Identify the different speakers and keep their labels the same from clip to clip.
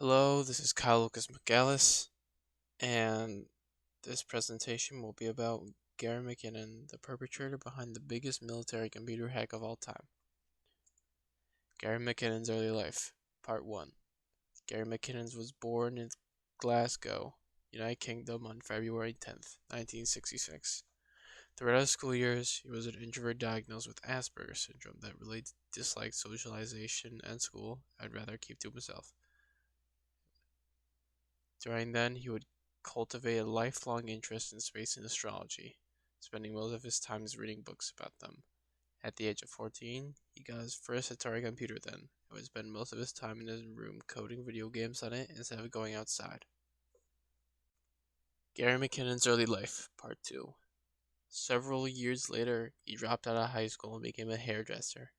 Speaker 1: Hello, this is Kyle Lucas McGallis, and this presentation will be about Gary McKinnon, the perpetrator behind the biggest military computer hack of all time. Gary McKinnon's early life, Part 1. Gary McKinnon was born in Glasgow, United Kingdom on February 10th, 1966. Throughout his school years, he was an introvert diagnosed with Asperger's syndrome that really disliked socialization and school and rather keep to himself. During then, he would cultivate a lifelong interest in space and astrology, spending most of his time reading books about them. At the age of 14, he got his first Atari computer then, and would spend most of his time in his room coding video games on it instead of going outside. Gary McKinnon's early life, Part 2. Several years later, he dropped out of high school and became a hairdresser.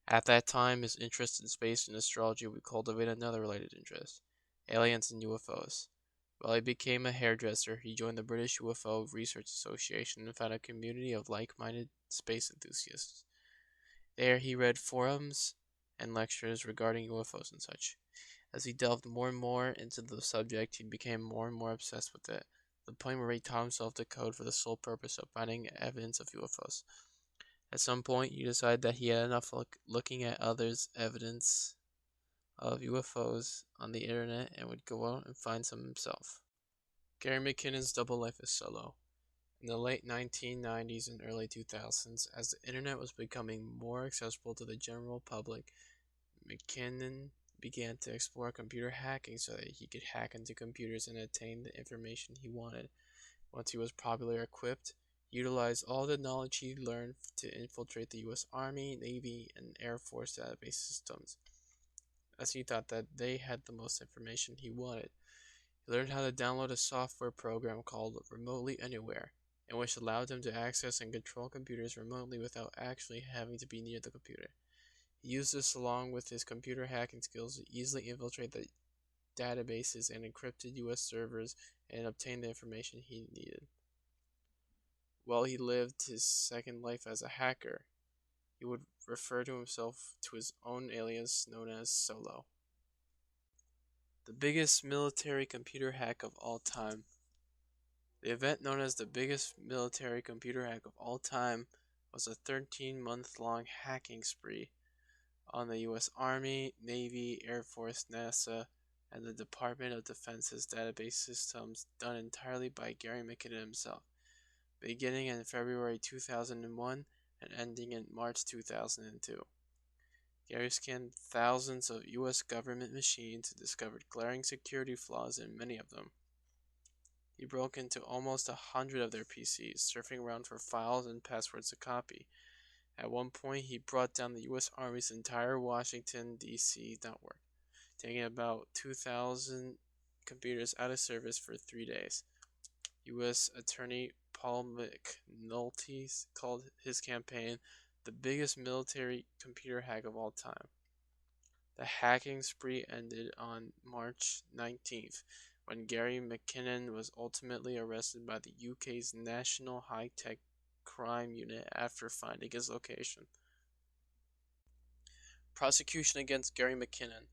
Speaker 1: At that time, his interest in space and astrology would cultivate another related interest: aliens and UFOs. While he became a hairdresser, he joined the British UFO Research Association and found a community of like-minded space enthusiasts. There he read forums and lectures regarding UFOs and such. As he delved more and more into the subject, he became more and more obsessed with it, to the point where he taught himself to code for the sole purpose of finding evidence of UFOs. At some point, he decided that he had enough looking at others' evidence of UFOs on the internet and would go out and find some himself. Gary McKinnon's double life is solo. In the late 1990s and early 2000s, as the internet was becoming more accessible to the general public, McKinnon began to explore computer hacking so that he could hack into computers and obtain the information he wanted. Once he was properly equipped, he utilized all the knowledge he learned to infiltrate the U.S. Army, Navy, and Air Force database systems, as he thought that they had the most information he wanted. He learned how to download a software program called Remotely Anywhere, and which allowed him to access and control computers remotely without actually having to be near the computer. He used this along with his computer hacking skills to easily infiltrate the databases and encrypted US servers and obtain the information he needed. While he lived his second life as a hacker, he would refer to himself to his own alias known as Solo. The biggest military computer hack of all time. The event known as the biggest military computer hack of all time was a 13-month-long hacking spree on the U.S. Army, Navy, Air Force, NASA, and the Department of Defense's database systems, done entirely by Gary McKinnon himself, beginning in February 2001 and ending in March 2002. Gary scanned thousands of U.S. government machines and discovered glaring security flaws in many of them. He broke into almost 100 of their PCs, surfing around for files and passwords to copy. At one point, he brought down the U.S. Army's entire Washington, D.C. network, taking about 2,000 computers out of service for 3 days. U.S. Attorney Paul McNulty called his campaign the biggest military computer hack of all time. The hacking spree ended on March 19th, when Gary McKinnon was ultimately arrested by the UK's National High-Tech Crime Unit after finding his location. Prosecution against Gary McKinnon.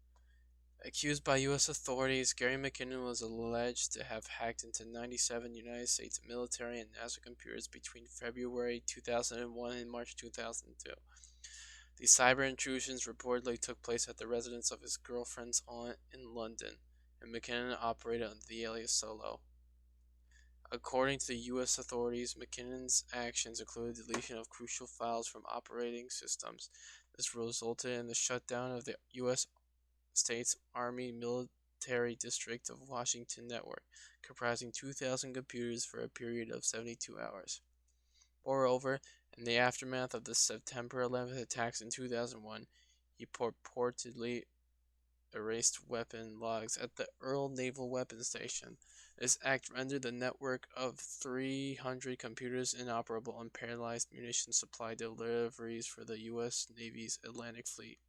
Speaker 1: Accused by U.S. authorities, Gary McKinnon was alleged to have hacked into 97 United States military and NASA computers between February 2001 and March 2002. These cyber intrusions reportedly took place at the residence of his girlfriend's aunt in London, and McKinnon operated under the alias Solo. According to the U.S. authorities, McKinnon's actions included deletion of crucial files from operating systems. This resulted in the shutdown of the U.S. States Army Military District of Washington network, comprising 2,000 computers for a period of 72 hours. Moreover, in the aftermath of the September 11th attacks in 2001, he purportedly erased weapon logs at the Earl Naval Weapons Station. This act rendered the network of 300 computers inoperable and paralyzed munition supply deliveries for the U.S. Navy's Atlantic Fleet.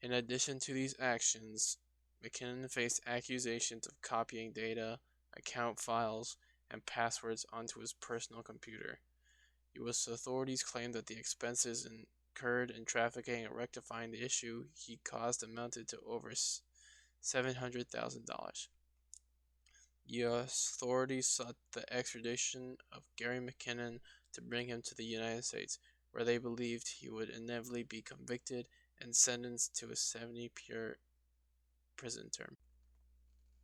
Speaker 1: In addition to these actions, McKinnon faced accusations of copying data, account files, and passwords onto his personal computer. U.S. authorities claimed that the expenses incurred in trafficking and rectifying the issue he caused amounted to over $700,000. U.S. authorities sought the extradition of Gary McKinnon to bring him to the United States, where they believed he would inevitably be convicted and sentenced to a 70-year prison term.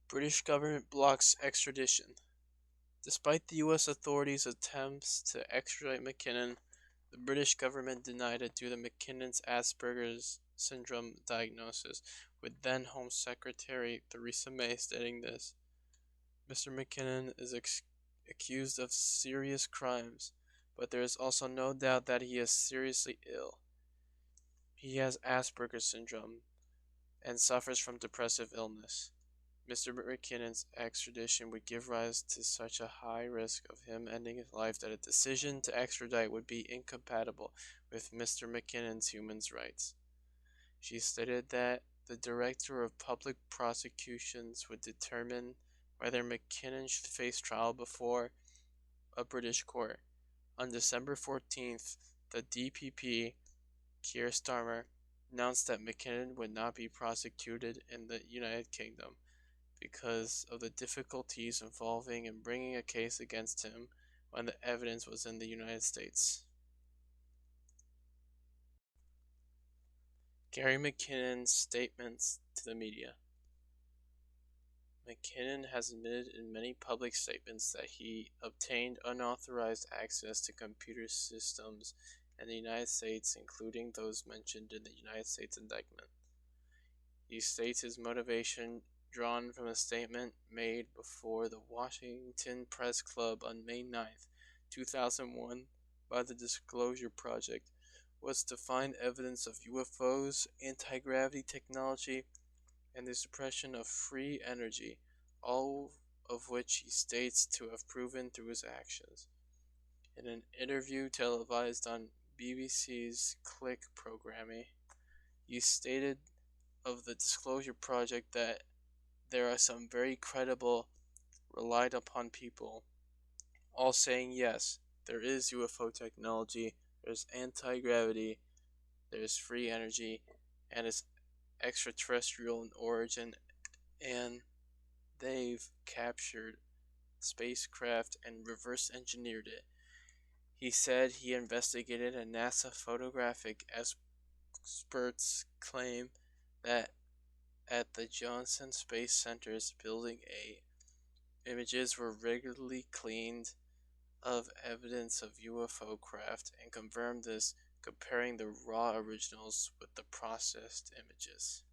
Speaker 1: British government blocks extradition. Despite the U.S. authorities' attempts to extradite McKinnon, the British government denied it due to McKinnon's Asperger's syndrome diagnosis, with then Home Secretary Theresa May stating this: Mr. McKinnon is accused of serious crimes, but there is also no doubt that he is seriously ill. He has Asperger's syndrome and suffers from depressive illness. Mr. McKinnon's extradition would give rise to such a high risk of him ending his life that a decision to extradite would be incompatible with Mr. McKinnon's human rights. She stated that the Director of Public Prosecutions would determine whether McKinnon should face trial before a British court. On December 14th, the DPP, Keir Starmer, announced that McKinnon would not be prosecuted in the United Kingdom because of the difficulties involving in bringing a case against him when the evidence was in the United States. Gary McKinnon's statements to the media. McKinnon has admitted in many public statements that he obtained unauthorized access to computer systems in the United States, including those mentioned in the United States indictment. He states his motivation drawn from a statement made before the Washington Press Club on May 9th, 2001 by the Disclosure Project was to find evidence of UFOs, anti-gravity technology, and the suppression of free energy, all of which he states to have proven through his actions. In an interview televised on BBC's Click programming, he stated of the Disclosure Project that there are some very credible, relied upon people, all saying yes, there is UFO technology, there's anti-gravity, there's free energy, and it's extraterrestrial in origin, and they've captured spacecraft and reverse engineered it. He said he investigated a NASA photographic experts claim that at the Johnson Space Center's Building A, images were regularly cleaned of evidence of UFO craft and confirmed this, comparing the raw originals with the processed images.